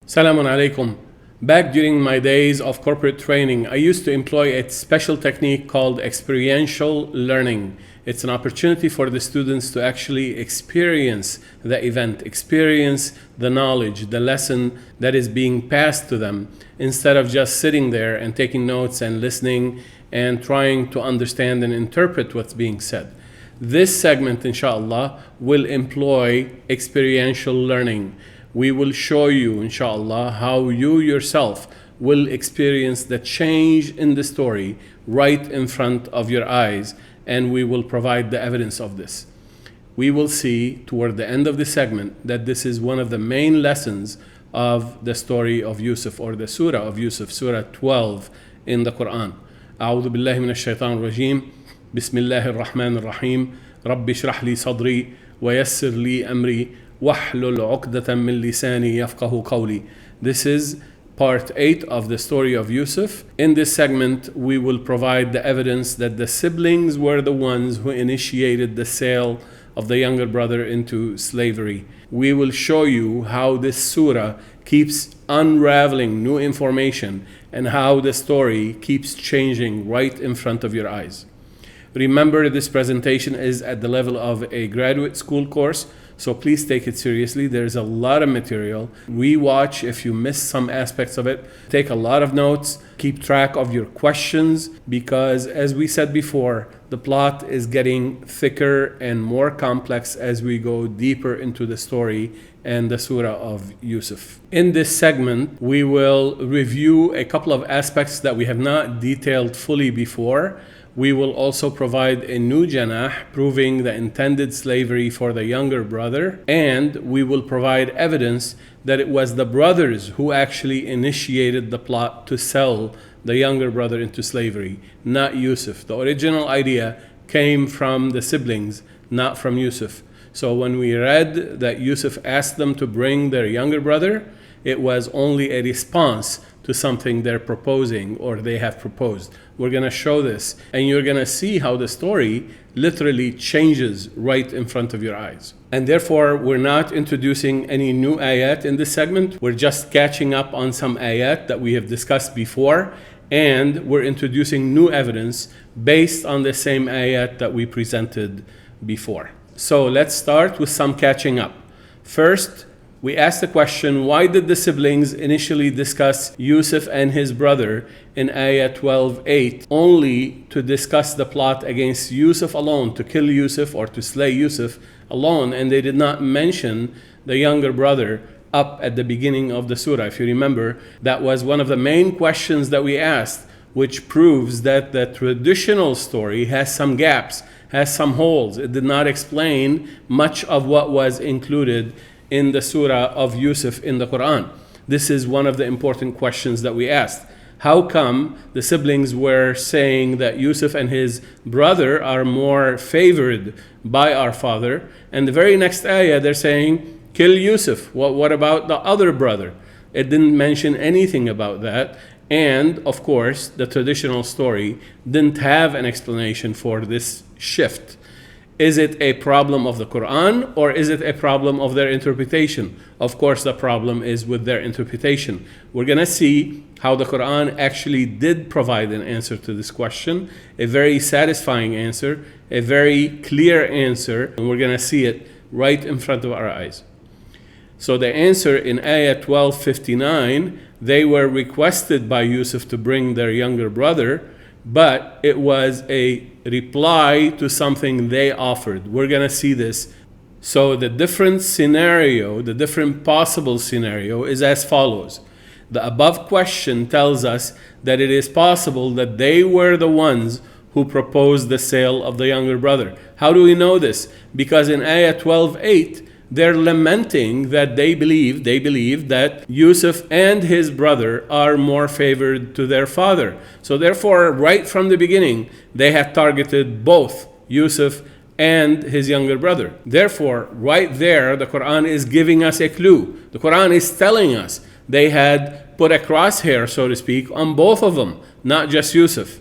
Salamun alaikum. Back during my days of corporate training, I used to employ a special technique called experiential learning. It's an opportunity for the students to actually experience the event, experience the knowledge, the lesson that is being passed to them, instead of just sitting there and taking notes and listening and trying to understand and interpret what's being said. This segment, inshallah, will employ experiential learning. We will show you, inshallah, how you yourself will experience the change in the story right in front of your eyes, and we will provide the evidence of this. We will see toward the end of the segment that this is one of the main lessons of the story of Yūssuf, or the Surah of Yūssuf, Surah 12 in the Quran. أعوذ بالله من الشيطان الرجيم بسم الله الرحمن الرحيم رب اشرح لي صدري ويسر لي أمري واحلل عقدة من لساني يفقه قولي. This is part 8 of the story of Yūssuf. In this segment, we will provide the evidence that the siblings were the ones who initiated the sale of the younger brother into slavery. We will show you how this surah keeps unraveling new information and how the story keeps changing right in front of your eyes. Remember, this presentation is at the level of a graduate school course, so please take it seriously. There's a lot of material. Rewatch if you miss some aspects of it. Take a lot of notes. Keep track of your questions, because as we said before, the plot is getting thicker and more complex as we go deeper into the story and the surah of Yūssuf. In this segment, we will review a couple of aspects that we have not detailed fully before. We will also provide a new janah proving the intended slavery for the younger brother, and we will provide evidence that it was the brothers who actually initiated the plot to sell the younger brother into slavery, not Yūssuf. The original idea came from the siblings, not from Yūssuf. So when we read that Yūssuf asked them to bring their younger brother, it was only a response to something they're proposing or they have proposed. We're going to show this, and you're going to see how the story literally changes right in front of your eyes. And therefore, we're not introducing any new ayat in this segment. We're just catching up on some ayat that we have discussed before, and we're introducing new evidence based on the same ayat that we presented before. So let's start with some catching up. First, we asked the question, why did the siblings initially discuss Yūssuf and his brother in Ayah 12:8 only to discuss the plot against Yūssuf alone, to kill Yūssuf or to slay Yūssuf alone, and they did not mention the younger brother up at the beginning of the surah? If you remember, that was one of the main questions that we asked, which proves that the traditional story has some gaps, has some holes. It did not explain much of what was included in the surah of Yūssuf in the Quran. This is one of the important questions that we asked. How come the siblings were saying that Yūssuf and his brother are more favored by our father, and the very next ayah they're saying, kill Yūssuf? What about the other brother? It didn't mention anything about that. And of course, the traditional story didn't have an explanation for this shift. Is it a problem of the Quran, or is it a problem of their interpretation? Of course, the problem is with their interpretation. We're going to see how the Quran actually did provide an answer to this question, a very satisfying answer, a very clear answer, and we're going to see it right in front of our eyes. So the answer in Ayah 12:59, they were requested by Yūssuf to bring their younger brother, but it was a reply to something they offered. We're going to see this. So the different scenario, the different possible scenario is as follows. The above question tells us that it is possible that they were the ones who proposed the sale of the younger brother. How do we know this? Because in Ayah 12:8, they're lamenting that they believe that Yūssuf and his brother are more favored to their father. So therefore, right from the beginning, they had targeted both Yūssuf and his younger brother. Therefore, right there, the Quran is giving us a clue. The Quran is telling us they had put a crosshair, so to speak, on both of them, not just Yūssuf.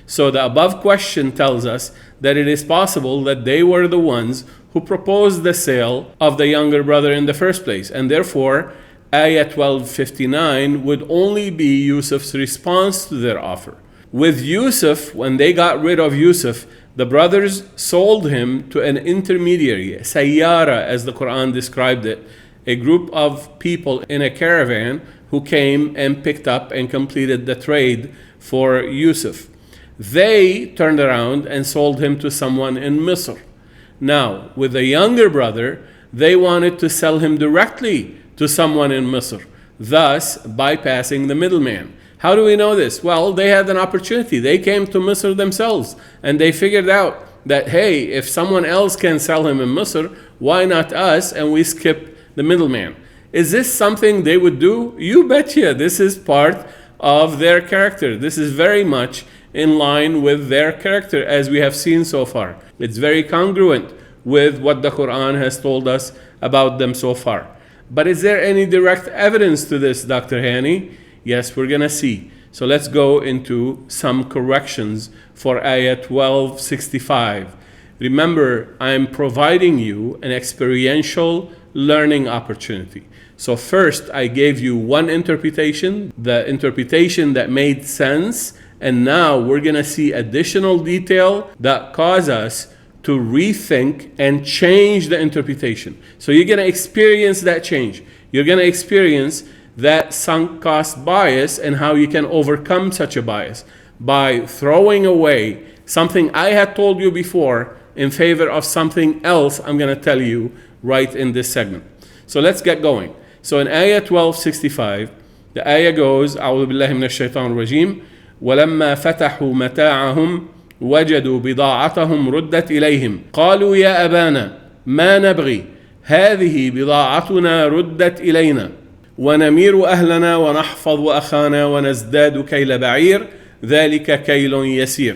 So the above question tells us that it is possible that they were the ones who proposed the sale of the younger brother in the first place, and therefore Ayah 12:59 would only be Yūssuf's response to their offer. With Yūssuf, when they got rid of Yūssuf, the brothers sold him to an intermediary, sayyara as the Quran described it, a group of people in a caravan who came and picked up and completed the trade for Yūssuf. They turned around and sold him to someone in Misr. Now, with the younger brother, they wanted to sell him directly to someone in Misr, thus bypassing the middleman. How do we know this? Well, they had an opportunity. They came to Misr themselves and they figured out that, hey, if someone else can sell him in Misr, why not us? And we skip the middleman. Is this something they would do? You betcha. This is part of their character. This is very much in line with their character as we have seen so far. It's very congruent with what the Quran has told us about them so far. But is there any direct evidence to this, Dr. Hani? Yes, we're going to see. So let's go into some corrections for Ayah 1265. Remember, I'm providing you an experiential learning opportunity. So first, I gave you one interpretation, the interpretation that made sense, and now we're going to see additional detail that cause us to rethink and change the interpretation. So you're going to experience that change. You're going to experience that sunk cost bias and how you can overcome such a bias by throwing away something I had told you before in favor of something else I'm going to tell you right in this segment. So let's get going. So in Ayah 1265, the ayah goes, أعوذ بالله من الشيطان الرجيم ولما فتحوا متاعهم وجدوا بضاعتهم ردت إليهم قالوا يا أبانا ما نبغي هذه بضاعتنا ردت إلينا ونمير أهلنا ونحفظ أخانا ونزداد كيل بعير ذلك كيل يسير.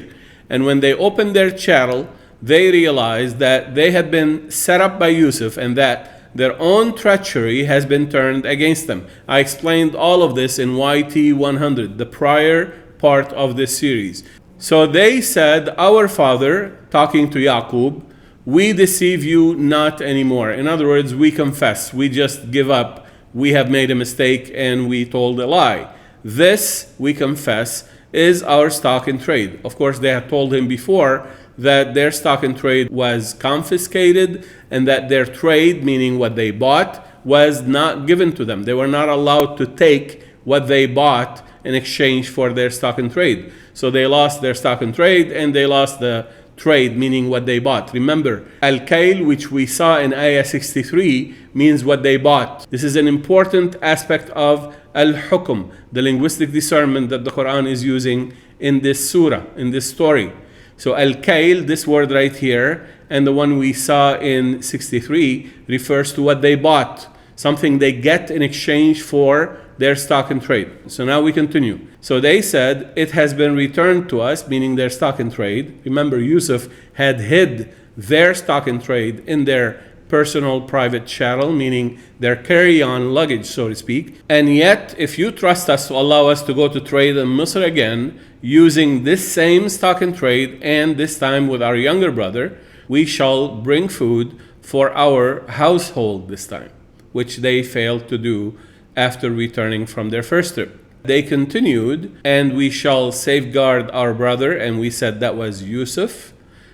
And when they opened their chattel, they realized that they had been set up by Yūssuf and that their own treachery has been turned against them. I explained all of this in YT100, the prior part of this series. So they said, our father, talking to Yaqub, we deceive you not anymore. In other words, we confess, we just give up, we have made a mistake and we told a lie. This, we confess, is our stock in trade. Of course, they had told him before that their stock in trade was confiscated and that their trade, meaning what they bought, was not given to them. They were not allowed to take what they bought in exchange for their stock in trade. So they lost their stock in trade and they lost the trade, meaning what they bought. Remember, al-kayl, which we saw in Ayah 63, means what they bought. This is an important aspect of al-hukm, the linguistic discernment that the Quran is using in this surah, in this story. So al-kayl, this word right here, and the one we saw in 63 refers to what they bought, something they get in exchange for their stock in trade. So now we continue. So they said, it has been returned to us, meaning their stock in trade. Remember, Yūssuf had hid their stock in trade in their personal private chattel, meaning their carry-on luggage, so to speak. And yet, if you trust us to allow us to go to trade in Misr again, using this same stock in trade, and this time with our younger brother, we shall bring food for our household this time, which they failed to do after returning from their first trip. They continued, and we shall safeguard our brother, and we said that was Yūssuf,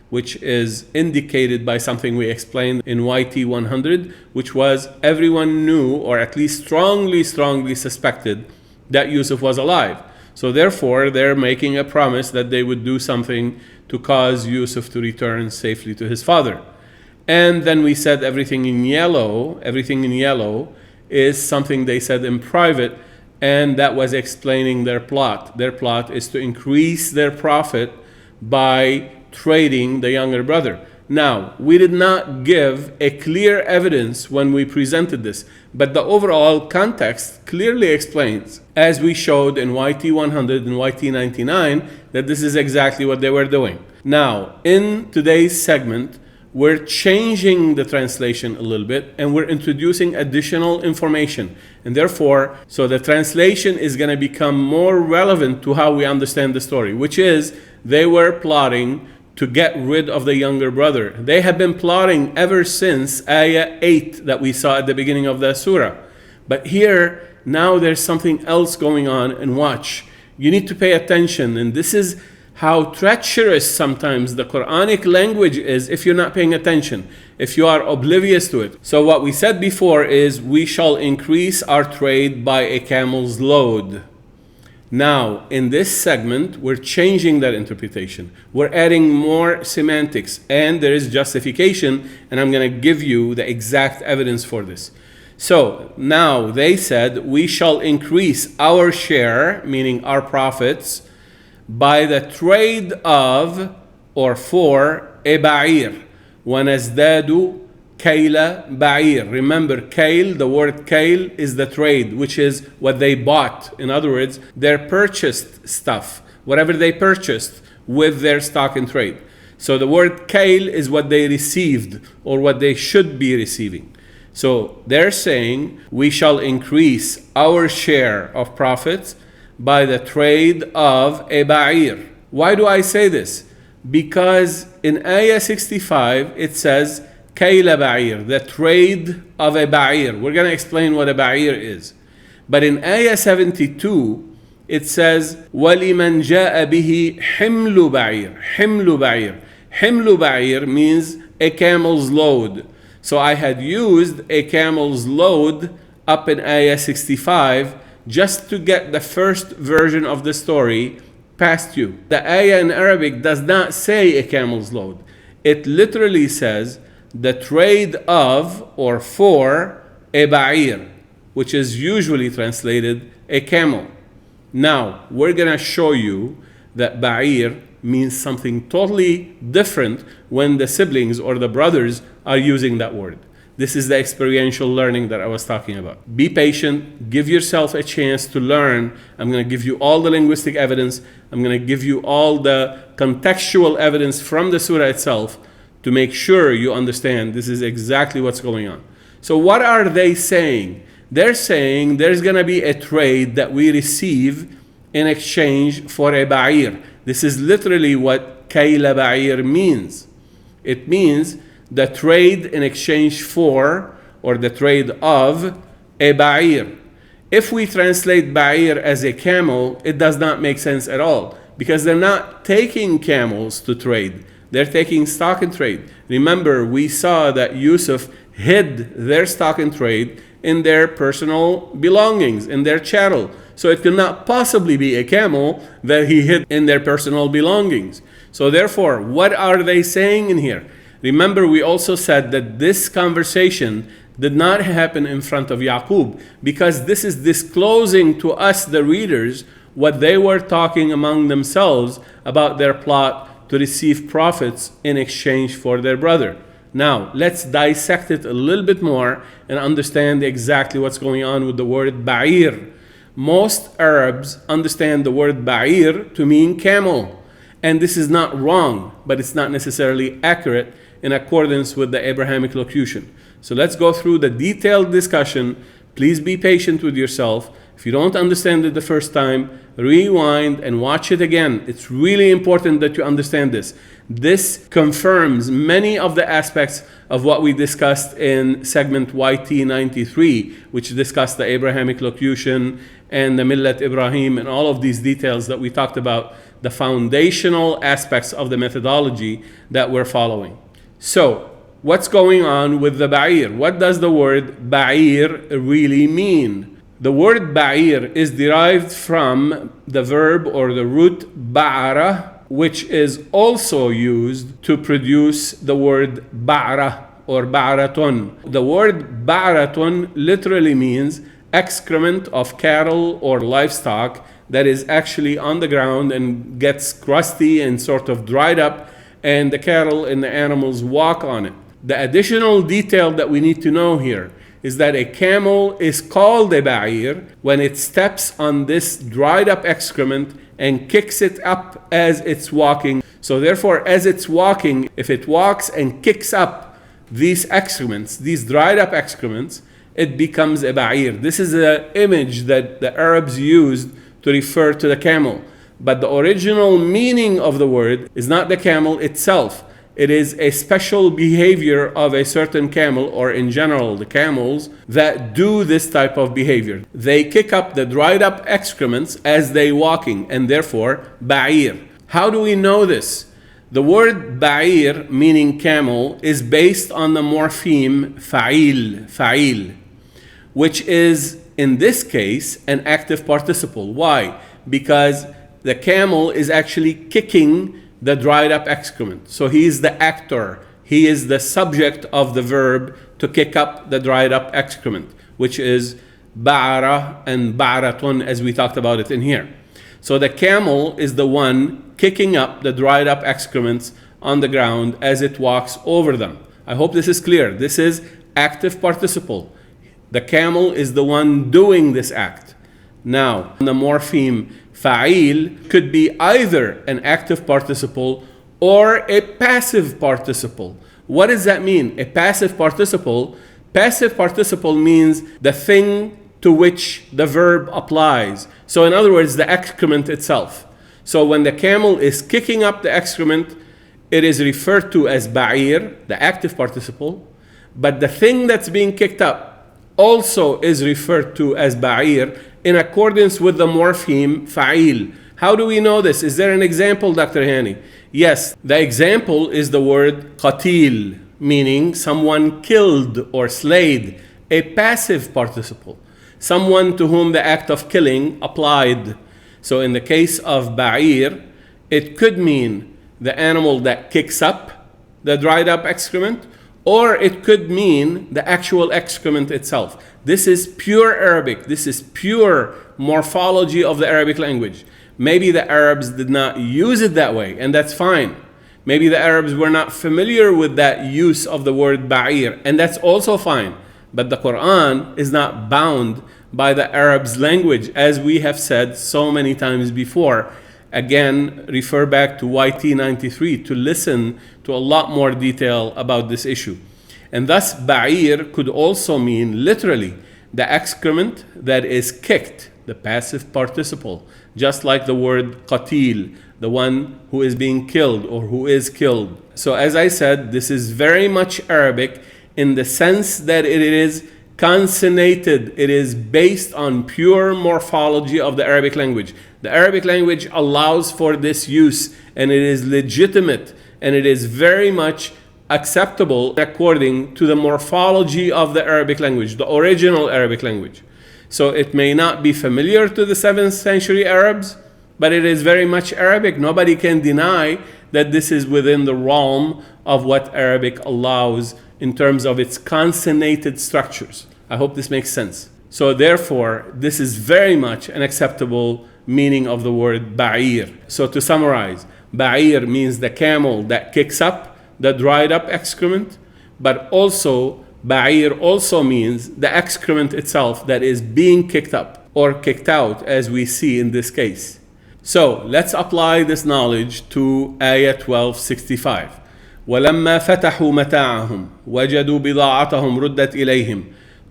which is indicated by something we explained in YT100, which was everyone knew, or at least strongly suspected, that Yūssuf was alive. So therefore, they're making a promise that they would do something to cause Yūssuf to return safely to his father. And then we said everything in yellow is something they said in private, and that was explaining their plot. Their plot is to increase their profit by trading the younger brother. Now, we did not give a clear evidence when we presented this, but the overall context clearly explains, as we showed in YT100 and YT99, that this is exactly what they were doing. Now, in today's segment, we're changing the translation a little bit and we're introducing additional information. And therefore, so the translation is going to become more relevant to how we understand the story, which is they were plotting to get rid of the younger brother. They have been plotting ever since Ayah 8 that we saw at the beginning of the surah. But here, now there's something else going on, and watch. You need to pay attention, and this is how treacherous sometimes the Quranic language is if you're not paying attention, if you are oblivious to it. So what we said before is, we shall increase our trade by a camel's load. Now, in this segment, we're changing that interpretation. We're adding more semantics, and there is justification, and I'm going to give you the exact evidence for this. So now they said, we shall increase our share, meaning our profits, by the trade of, or for, a ba'īr. وَنَزْدَادُ كَيْلَ بَعِير. Remember, kail, the word kail is the trade, which is what they bought. In other words, their purchased stuff, whatever they purchased with their stock and trade. So the word kail is what they received, or what they should be receiving. So they're saying, we shall increase our share of profits by the trade of a ba'īr. Why do I say this? Because in Ayah 65, it says, Kayla ba'īr, the trade of a ba'īr. We're going to explain what a ba'īr is. But in Ayah 72, it says, وَلِمَنْ جَاءَ بِهِ حِمْلُ بَعِيرٍ. حِمْلُ بَعِيرٍ. حِمْلُ بَعِيرٍ means a camel's load. So I had used a camel's load up in Ayah 65 just to get the first version of the story past you. The ayah in Arabic does not say a camel's load. It literally says the trade of, or for, a ba'īr, which is usually translated a camel. Now, we're going to show you that ba'īr means something totally different when the siblings or the brothers are using that word. This is the experiential learning that I was talking about. Be patient, give yourself a chance to learn. I'm going to give you all the linguistic evidence. I'm going to give you all the contextual evidence from the surah itself to make sure you understand this is exactly what's going on. So what are they saying? They're saying there's going to be a trade that we receive in exchange for a ba'īr. This is literally what kayla ba'īr means. It means the trade in exchange for, or the trade of, a ba'īr. If we translate ba'īr as a camel, it does not make sense at all, because they're not taking camels to trade. They're taking stock and trade. Remember, we saw that Yūssuf hid their stock and trade in their personal belongings, in their chattel. So it could not possibly be a camel that he hid in their personal belongings. So therefore, what are they saying in here? Remember, we also said that this conversation did not happen in front of Yaqub, because this is disclosing to us, the readers, what they were talking among themselves about their plot to receive profits in exchange for their brother. Now, let's dissect it a little bit more and understand exactly what's going on with the word ba'īr. Most Arabs understand the word ba'īr to mean camel. And this is not wrong, but it's not necessarily accurate in accordance with the Abrahamic locution. So let's go through the detailed discussion. Please be patient with yourself. If you don't understand it the first time, rewind and watch it again. It's really important that you understand this. This confirms many of the aspects of what we discussed in segment YT93, which discussed the Abrahamic locution and the Millat Ibrahim and all of these details that we talked about, the foundational aspects of the methodology that we're following. So, what's going on with the ba'īr? What does the word ba'īr really mean? The word ba'īr is derived from the verb or the root ba'ara, which is also used to produce the word ba'ra or ba'ratun. The word ba'ratun literally means excrement of cattle or livestock that is actually on the ground and gets crusty and sort of dried up, and the cattle and the animals walk on it. The additional detail that we need to know here is that a camel is called a ba'īr when it steps on this dried up excrement and kicks it up as it's walking. So therefore, as it's walking, if it walks and kicks up these excrements, these dried up excrements, it becomes a ba'īr. This is an image that the Arabs used to refer to the camel. But the original meaning of the word is not the camel itself. It is a special behavior of a certain camel, or in general the camels that do this type of behavior. They kick up the dried up excrements as they walking, and therefore BaƐīr. How do we know this? The word BaƐīr, meaning camel, is based on the morpheme fa'il, which is in this case an active participle. Why? Because the camel is actually kicking the dried up excrement. So he is the actor. He is the subject of the verb to kick up the dried up excrement, which is ba'ara and ba'ratun, as we talked about it in here. So the camel is the one kicking up the dried up excrements on the ground as it walks over them. I hope this is clear. This is active participle. The camel is the one doing this act. Now, the morpheme fa'il could be either an active participle or a passive participle. What does that mean? A passive participle? Passive participle means the thing to which the verb applies. So in other words, the excrement itself. So when the camel is kicking up the excrement, it is referred to as BaƐīr, the active participle, but the thing that's being kicked up also is referred to as BaƐīr in accordance with the morpheme fa'il. How do we know this? Is there an example, Dr. Hani? Yes, the example is the word qatil, meaning someone killed or slayed, a passive participle, someone to whom the act of killing applied. So in the case of BaƐīr, it could mean the animal that kicks up the dried up excrement, or it could mean the actual excrement itself. This is pure Arabic. This is pure morphology of the Arabic language. Maybe the Arabs did not use it that way, and that's fine. Maybe the Arabs were not familiar with that use of the word BaƐīr, and that's also fine. But the Quran is not bound by the Arabs' language, as we have said so many times before. Again, refer back to YT93 to listen to a lot more detail about this issue. And thus, BaƐīr could also mean literally the excrement that is kicked, the passive participle, just like the word qatil, the one who is being killed or who is killed. So as I said, this is very much Arabic in the sense that it is consonanted. It is based on pure morphology of the Arabic language. The Arabic language allows for this use, and it is legitimate, and it is very much acceptable according to the morphology of the Arabic language, the original Arabic language. So it may not be familiar to the 7th century Arabs, but it is very much Arabic. Nobody can deny that this is within the realm of what Arabic allows in terms of its consonanted structures. I hope this makes sense. So therefore, this is very much an acceptable meaning of the word BaƐīr. So to summarize, BaƐīr means the camel that kicks up the dried up excrement, but also BaƐīr also means the excrement itself that is being kicked up or kicked out, as we see in this case. So let's apply this knowledge to Ayah 1265. ولما فتحوا متاعهم وجدوا بضاعتهم ردت إليهم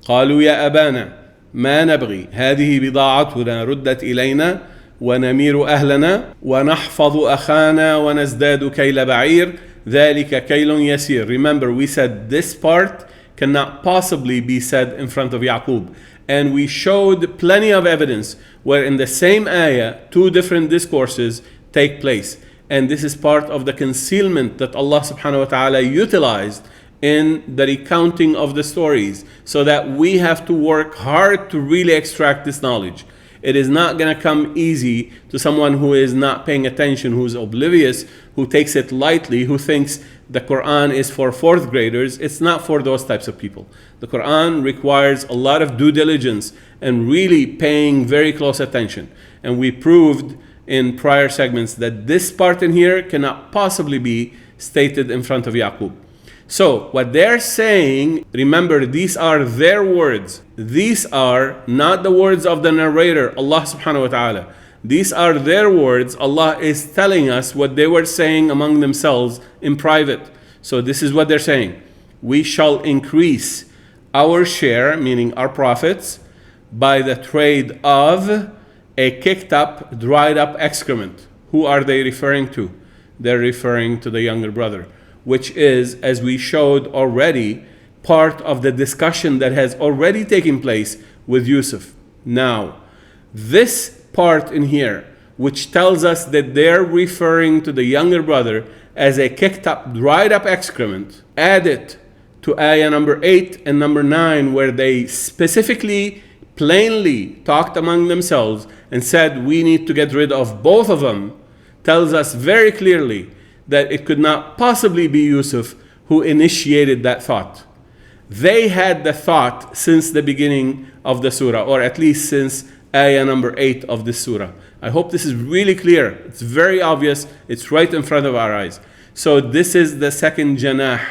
قالوا يا أبانا ما نبغي هذه بضاعتنا ردت إلينا ونمير أهلنا ونحفظ أخانا ونزداد كيل بعير ذلك كيل يسير. Remember, we said this part cannot possibly be said in front of Yaqub, and we showed plenty of evidence where in the same ayah two different discourses take place. And this is part of the concealment that Allah subhanahu wa ta'ala utilized in the recounting of the stories, so that we have to work hard to really extract this knowledge. It is not going to come easy to someone who is not paying attention, who is oblivious, who takes it lightly, who thinks the Quran is for 4th graders. It's not for those types of people. The Quran requires a lot of due diligence and really paying very close attention. And we proved in prior segments that this part in here cannot possibly be stated in front of Yaqub. So what they're saying, remember, these are their words. These are not the words of the narrator, Allah subhanahu wa ta'ala. These are their words. Allah is telling us what they were saying among themselves in private. So this is what they're saying. We shall increase our share, meaning our profits, by the trade of a kicked up, dried up excrement. Who are they referring to? They're referring to the younger brother. which is, as we showed already, part of the discussion that has already taken place with Yūssuf. Now, this part in here, which tells us that they're referring to the younger brother as a kicked up, dried up excrement, added to ayah number 8 and number 9, where they specifically, plainly talked among themselves and said, we need to get rid of both of them, tells us very clearly that it could not possibly be Yūssuf who initiated that thought. They had the thought since the beginning of the surah, or at least since ayah number 8 of this surah. I hope this is really clear. It's very obvious. It's right in front of our eyes. So this is the second janah,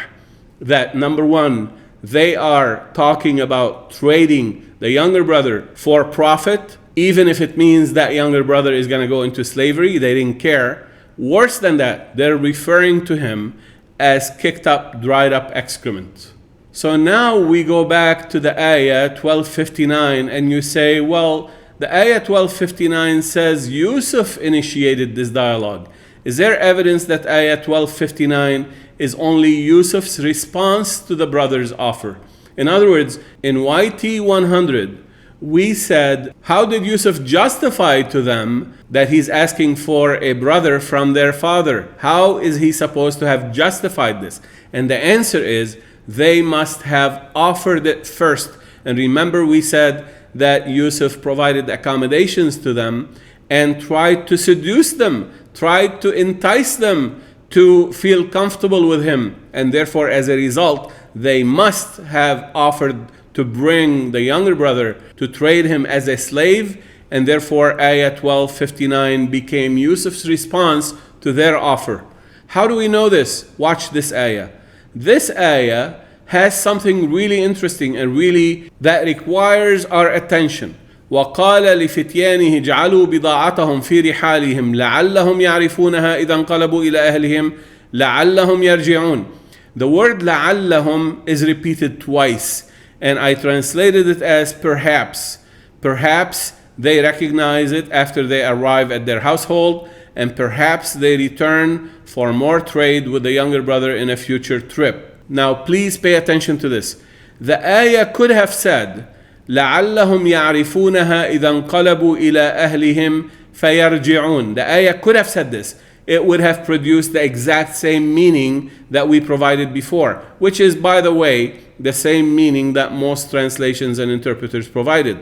that number one, they are talking about trading the younger brother for profit, even if it means that younger brother is going to go into slavery. They didn't care. Worse than that, they're referring to him as kicked up, dried up excrement. So now we go back to the ayah 1259, and you say, well, the ayah 1259 says Yūssuf initiated this dialogue. Is there evidence that ayah 1259 is only Yūssuf's response to the brother's offer? In other words, in YT100, we said, how did Yūssuf justify to them that he's asking for a brother from their father? How is he supposed to have justified this? And the answer is, they must have offered it first. And remember, we said that Yūssuf provided accommodations to them and tried to seduce them, tried to entice them to feel comfortable with him. And therefore, as a result, they must have offered to bring the younger brother to trade him as a slave. And therefore, ayah 1259 became Yūssuf's response to their offer. How do we know this? Watch this ayah. This ayah has something really interesting and really that requires our attention. وقال لفتيانه جعلوا بضاعتهم في رحالهم لعلهم يعرفونها إذا انقلبوا إلى أهلهم لعلهم يرجعون. The word لعلهم is repeated twice, and I translated it as perhaps. Perhaps they recognize it after they arrive at their household, and perhaps they return for more trade with the younger brother in a future trip. Now please pay attention to this. The ayah could have said لعلهم يعرفونها إذا انقلبوا إلى أهلهم فيرجعون. The ayah could have said this. It would have produced the exact same meaning that we provided before, which is, by the way, the same meaning that most translations and interpreters provided.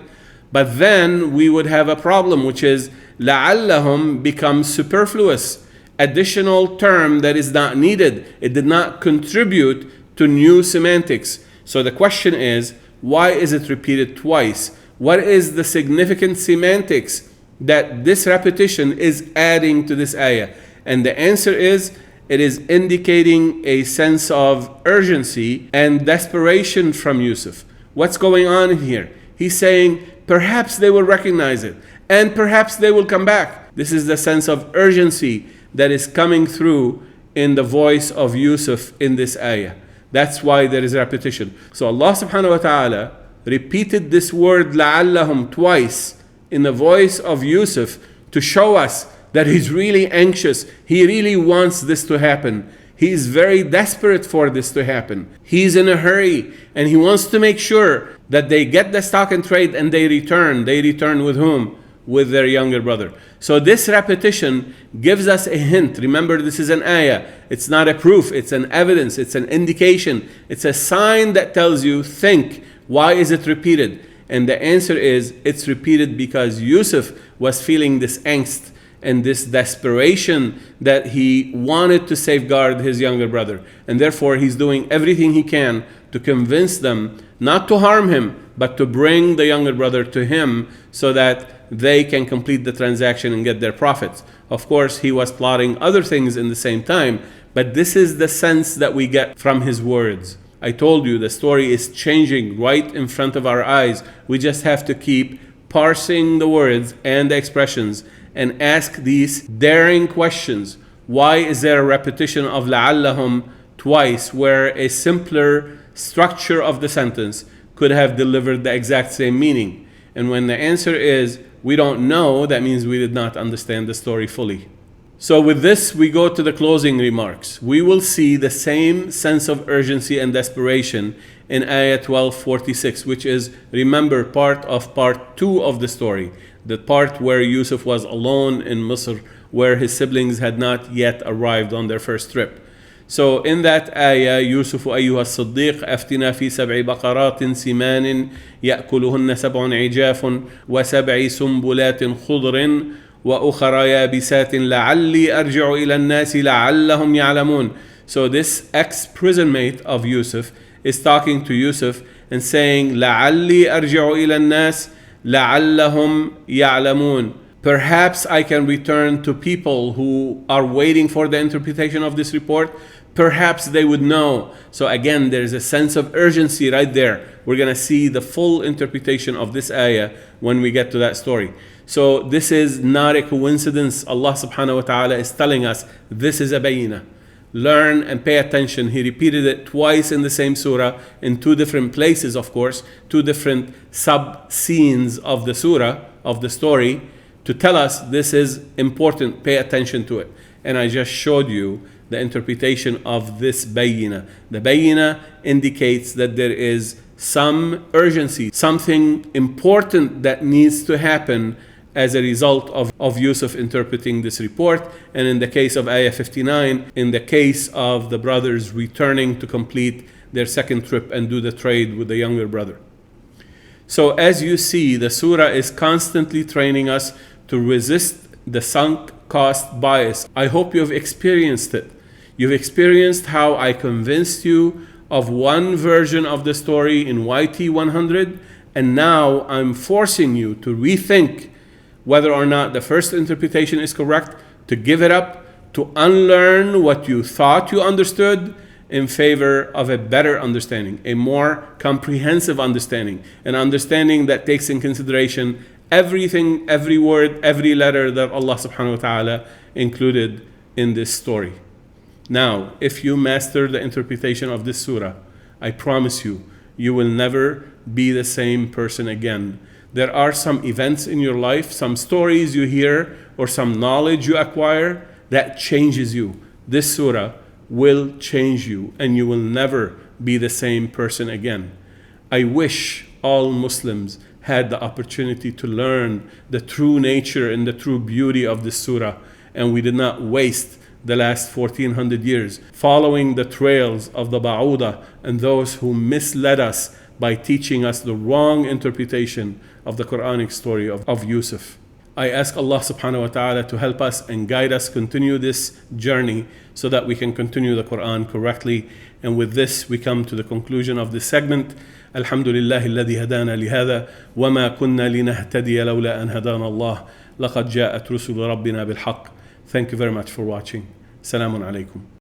But then we would have a problem, which is لعلهم becomes superfluous, additional term that is not needed. It did not contribute to new semantics. So the question is, why is it repeated twice? What is the significant semantics that this repetition is adding to this ayah? And the answer is, it is indicating a sense of urgency and desperation from Yūssuf. What's going on here? He's saying, perhaps they will recognize it, and perhaps they will come back. This is the sense of urgency that is coming through in the voice of Yūssuf in this ayah. That's why there is repetition. So Allah subhanahu wa ta'ala repeated this word لَعَلَّهُمْ twice in the voice of Yūssuf to show us that he's really anxious. He really wants this to happen. He is very desperate for this to happen. He's in a hurry, and he wants to make sure that they get the stock and trade and they return. They return with whom? With their younger brother. So this repetition gives us a hint. Remember, this is an ayah. It's not a proof. It's an evidence. It's an indication. It's a sign that tells you, think, why is it repeated? And the answer is, it's repeated because Yūssuf was feeling this angst and this desperation that he wanted to safeguard his younger brother. And therefore, he's doing everything he can to convince them not to harm him, but to bring the younger brother to him so that they can complete the transaction and get their profits. Of course, he was plotting other things in the same time, but this is the sense that we get from his words. I told you the story is changing right in front of our eyes. We just have to keep parsing the words and the expressions and ask these daring questions. Why is there a repetition of لَعَلَّهُمْ twice, where a simpler structure of the sentence could have delivered the exact same meaning? And when the answer is, we don't know, that means we did not understand the story fully. So with this, we go to the closing remarks. We will see the same sense of urgency and desperation in Ayah 1246, which is, remember, part 2 of the story, the part where Yūssuf was alone in Misr, where his siblings had not yet arrived on their first trip. So in that ayah, يوسف أيها الصديق أفتنا في 7 بقرات سمان يأكلهن 7 عجاف و7 سنبلات خضر وأخرى يابسات لعلي أرجع إلى الناس لعلهم يعلمون. So this ex-prison-mate of Yūssuf is talking to Yūssuf and saying لعلي أرجع إلى الناس لعلهم يعلمون. Perhaps I can return to people who are waiting for the interpretation of this report. Perhaps they would know. So again, there's a sense of urgency right there. We're going to see the full interpretation of this ayah when we get to that story. So this is not a coincidence. Allah subhanahu wa ta'ala is telling us this is a bayina. Learn and pay attention. He repeated it twice in the same surah, in 2 different places, of course, 2 different sub-scenes of the surah, of the story, to tell us this is important, pay attention to it. And I just showed you the interpretation of this bayina. The bayina indicates that there is some urgency, something important that needs to happen as a result of Yūssuf interpreting this report. And in the case of Ayah 59, in the case of the brothers returning to complete their second trip and do the trade with the younger brother. So as you see, the surah is constantly training us to resist the sunk cost bias. I hope you've experienced it. You've experienced how I convinced you of one version of the story in YT100, and now I'm forcing you to rethink whether or not the first interpretation is correct, to give it up, to unlearn what you thought you understood in favor of a better understanding, a more comprehensive understanding, an understanding that takes in consideration everything, every word, every letter that Allah subhanahu wa ta'ala included in this story. Now, if you master the interpretation of this surah, I promise you, you will never be the same person again. There are some events in your life, some stories you hear, or some knowledge you acquire that changes you. This surah will change you, and you will never be the same person again. I wish all Muslims had the opportunity to learn the true nature and the true beauty of this surah, and we did not waste the last 1400 years following the trails of the ba'udah and those who misled us by teaching us the wrong interpretation of the Quranic story of Yūssuf. I ask Allah subhanahu wa ta'ala to help us and guide us, continue this journey so that we can continue the Quran correctly. And with this, we come to the conclusion of this segment. Alhamdulillah alladhi hadana lihada wa ma kunna linahtadiya lawla an hadana Allah. Laqad ja'at rusul rabbina bil haqq. Thank you very much for watching. Assalamu alaikum.